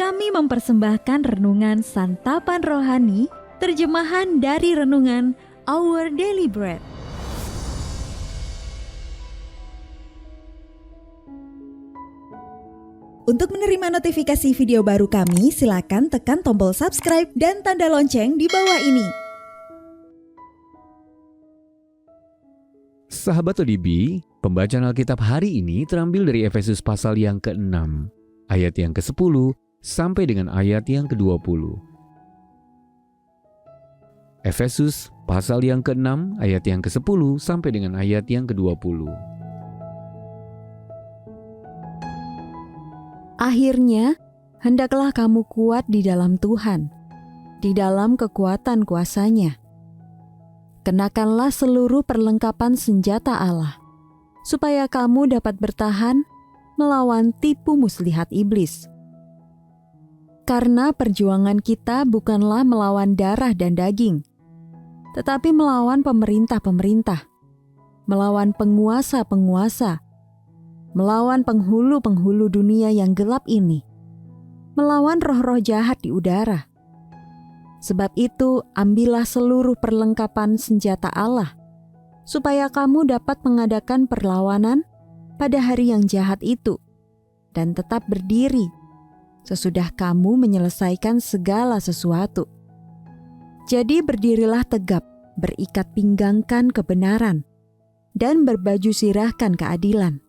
kami mempersembahkan renungan Santapan Rohani, terjemahan dari renungan Our Daily Bread. Untuk menerima notifikasi video baru kami, silakan tekan tombol subscribe dan tanda lonceng di bawah ini. Sahabat ODB, pembacaan Alkitab hari ini terambil dari Efesus pasal yang ke-6, ayat yang ke-10 sampai dengan ayat yang ke-20. Efesus pasal yang ke-6, ayat yang ke-10 sampai dengan ayat yang ke-20. Akhirnya, hendaklah kamu kuat di dalam Tuhan, di dalam kekuatan kuasa-Nya. Kenakanlah seluruh perlengkapan senjata Allah, supaya kamu dapat bertahan melawan tipu muslihat iblis. Karena perjuangan kita bukanlah melawan darah dan daging, tetapi melawan pemerintah-pemerintah, melawan penguasa-penguasa, melawan penghulu-penghulu dunia yang gelap ini, melawan roh-roh jahat di udara. Sebab itu, ambillah seluruh perlengkapan senjata Allah, supaya kamu dapat mengadakan perlawanan pada hari yang jahat itu, dan tetap berdiri sesudah kamu menyelesaikan segala sesuatu. Jadi berdirilah tegap, berikat pinggangkan kebenaran, dan berbaju sirahkan keadilan.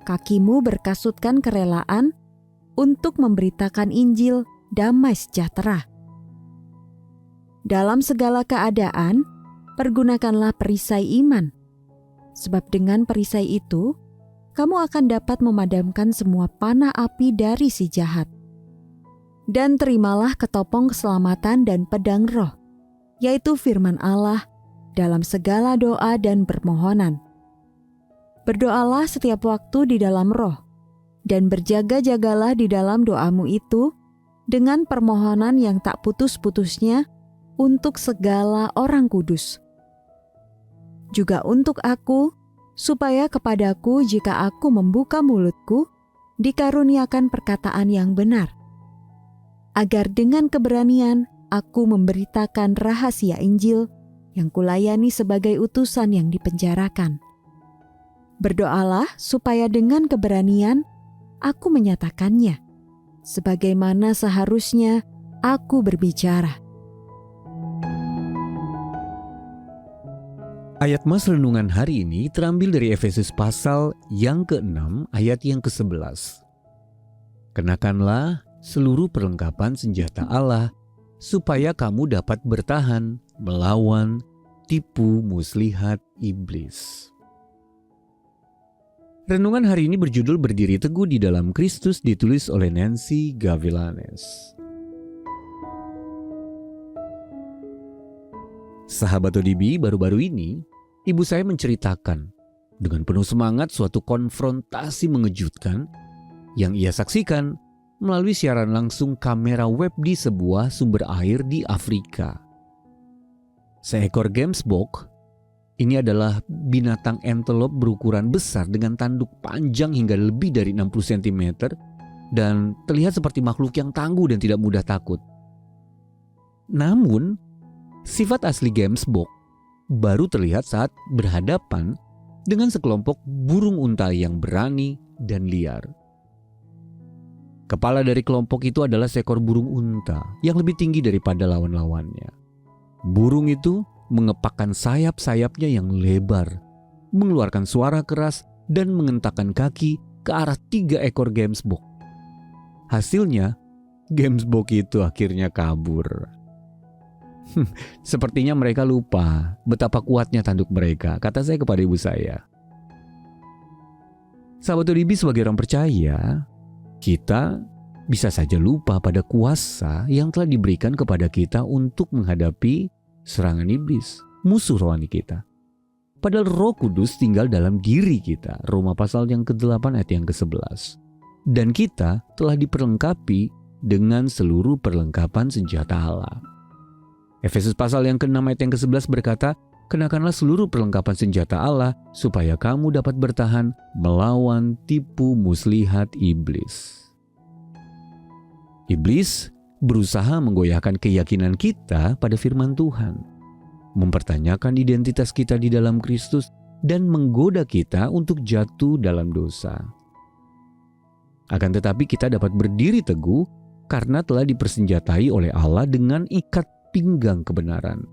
Kakimu berkasutkan kerelaan untuk memberitakan Injil damai sejahtera. Dalam segala keadaan, pergunakanlah perisai iman, sebab dengan perisai itu, kamu akan dapat memadamkan semua panah api dari si jahat. Dan terimalah ketopong keselamatan dan pedang roh, yaitu firman Allah, dalam segala doa dan permohonan. Berdoalah setiap waktu di dalam roh, dan berjaga-jagalah di dalam doamu itu dengan permohonan yang tak putus-putusnya untuk segala orang kudus. Juga untuk aku, supaya kepadaku jika aku membuka mulutku, dikaruniakan perkataan yang benar, agar dengan keberanian aku memberitakan rahasia Injil yang kulayani sebagai utusan yang dipenjarakan. Berdoalah supaya dengan keberanian aku menyatakannya, sebagaimana seharusnya aku berbicara. Ayat mas renungan hari ini terambil dari Efesus pasal yang ke-6 ayat yang ke-11. Kenakanlah seluruh perlengkapan senjata Allah supaya kamu dapat bertahan melawan tipu muslihat iblis. Renungan hari ini berjudul Berdiri Teguh di Dalam Kristus, ditulis oleh Nancy Gavilanes. Sahabat ODB, baru-baru ini ibu saya menceritakan dengan penuh semangat suatu konfrontasi mengejutkan yang ia saksikan melalui siaran langsung kamera web di sebuah sumber air di Afrika. Seekor gemsbok, ini adalah binatang antelope berukuran besar dengan tanduk panjang hingga lebih dari 60 cm dan terlihat seperti makhluk yang tangguh dan tidak mudah takut. Namun, sifat asli gemsbok baru terlihat saat berhadapan dengan sekelompok burung unta yang berani dan liar. Kepala dari kelompok itu adalah seekor burung unta yang lebih tinggi daripada lawan-lawannya. Burung itu mengepakkan sayap-sayapnya yang lebar, mengeluarkan suara keras dan mengentakkan kaki ke arah 3 ekor gemsbok. Hasilnya, gemsbok itu akhirnya kabur. Sepertinya mereka lupa betapa kuatnya tanduk mereka, kata saya kepada ibu saya. Sahabat ODB, sebagai orang percaya, kita bisa saja lupa pada kuasa yang telah diberikan kepada kita untuk menghadapi serangan iblis, musuh rohani kita. Padahal Roh Kudus tinggal dalam diri kita, Roma pasal yang ke-8 ayat yang ke-11. Dan kita telah diperlengkapi dengan seluruh perlengkapan senjata Allah. Efesus pasal yang ke-6 ayat yang ke-11 berkata, kenakanlah seluruh perlengkapan senjata Allah supaya kamu dapat bertahan melawan tipu muslihat iblis. Iblis berusaha menggoyahkan keyakinan kita pada firman Tuhan, mempertanyakan identitas kita di dalam Kristus, dan menggoda kita untuk jatuh dalam dosa. Akan tetapi kita dapat berdiri teguh karena telah dipersenjatai oleh Allah dengan ikat pinggang kebenaran,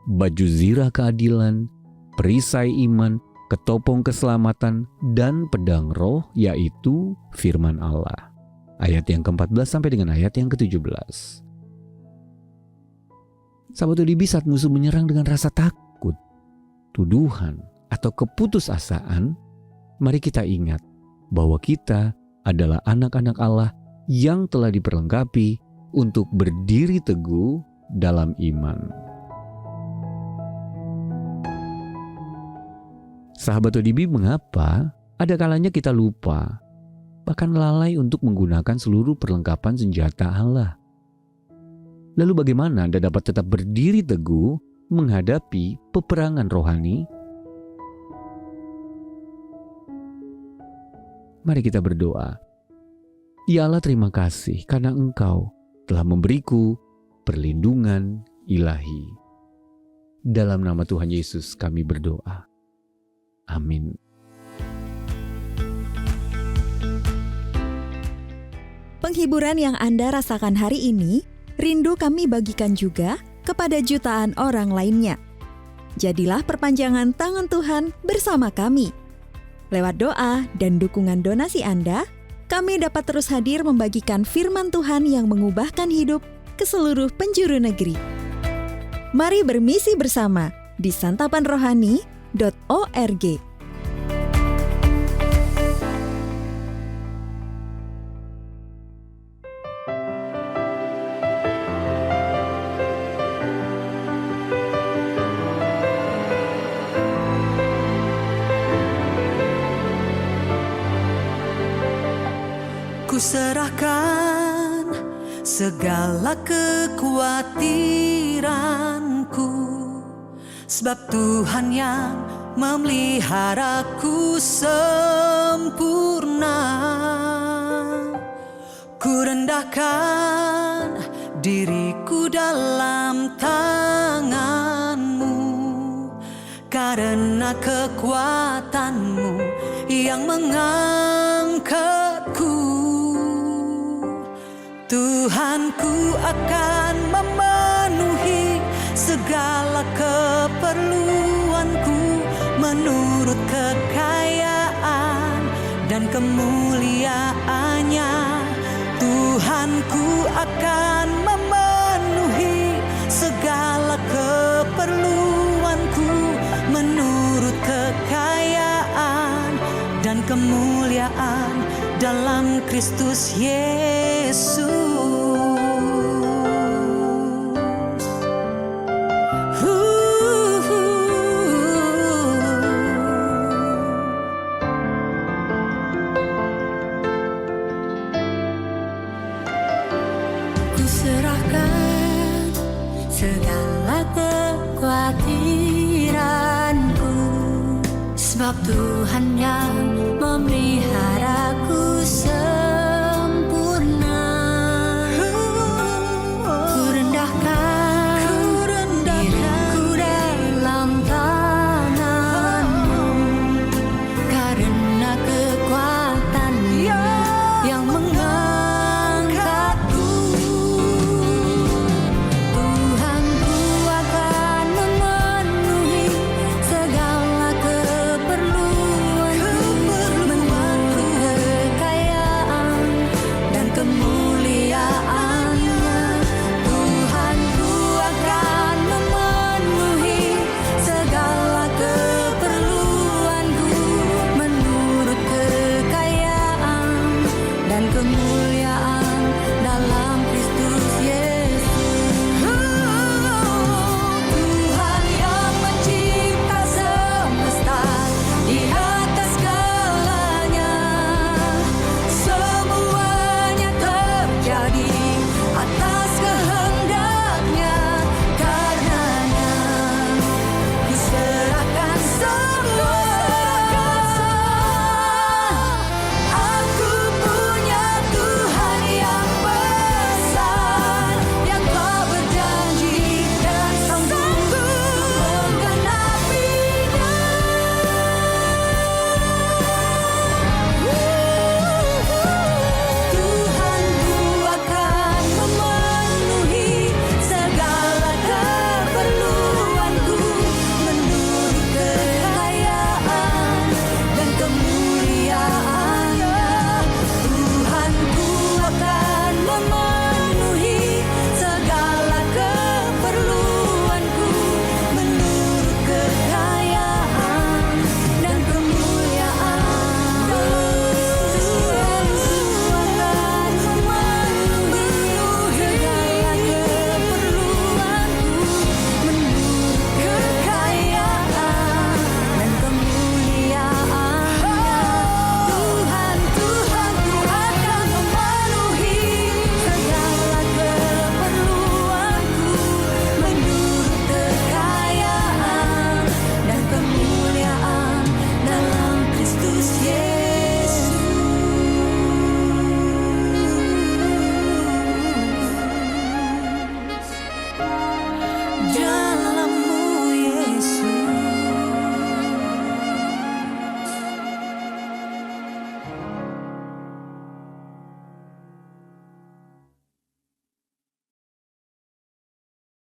baju zirah keadilan, perisai iman, ketopong keselamatan, dan pedang roh, yaitu firman Allah. Ayat yang ke-14 sampai dengan ayat yang ke-17. Sahabat ODB, saat musuh menyerang dengan rasa takut, tuduhan, atau keputusasaan, mari kita ingat bahwa kita adalah anak-anak Allah yang telah diperlengkapi untuk berdiri teguh dalam iman. Sahabat ODB, mengapa ada kalanya kita lupa, bahkan lalai untuk menggunakan seluruh perlengkapan senjata Allah? Lalu bagaimana Anda dapat tetap berdiri teguh menghadapi peperangan rohani? Mari kita berdoa. Ya Allah, terima kasih karena Engkau telah memberiku perlindungan ilahi. Dalam nama Tuhan Yesus kami berdoa. Amin. Penghiburan yang Anda rasakan hari ini, rindu kami bagikan juga kepada jutaan orang lainnya. Jadilah perpanjangan tangan Tuhan bersama kami. Lewat doa dan dukungan donasi Anda, kami dapat terus hadir membagikan firman Tuhan yang mengubahkan hidup ke seluruh penjuru negeri. Mari bermisi bersama di santapanrohani.org. Ku serahkan segala kekhawatiranku, sebab Tuhan yang memeliharaku sempurna. Ku rendahkan diriku dalam tangan-Mu, karena kekuatan-Mu yang mengangkatku. Tuhanku akan memenuhi segala keperluanku menurut kekayaan dan kemuliaan-Nya. Tuhanku akan memenuhi segala keperluanku menurut kekayaan dan kemuliaan dalam Kristus Yesus. Ku serahkan segala kekhawatiranku, sebab Tuhan yang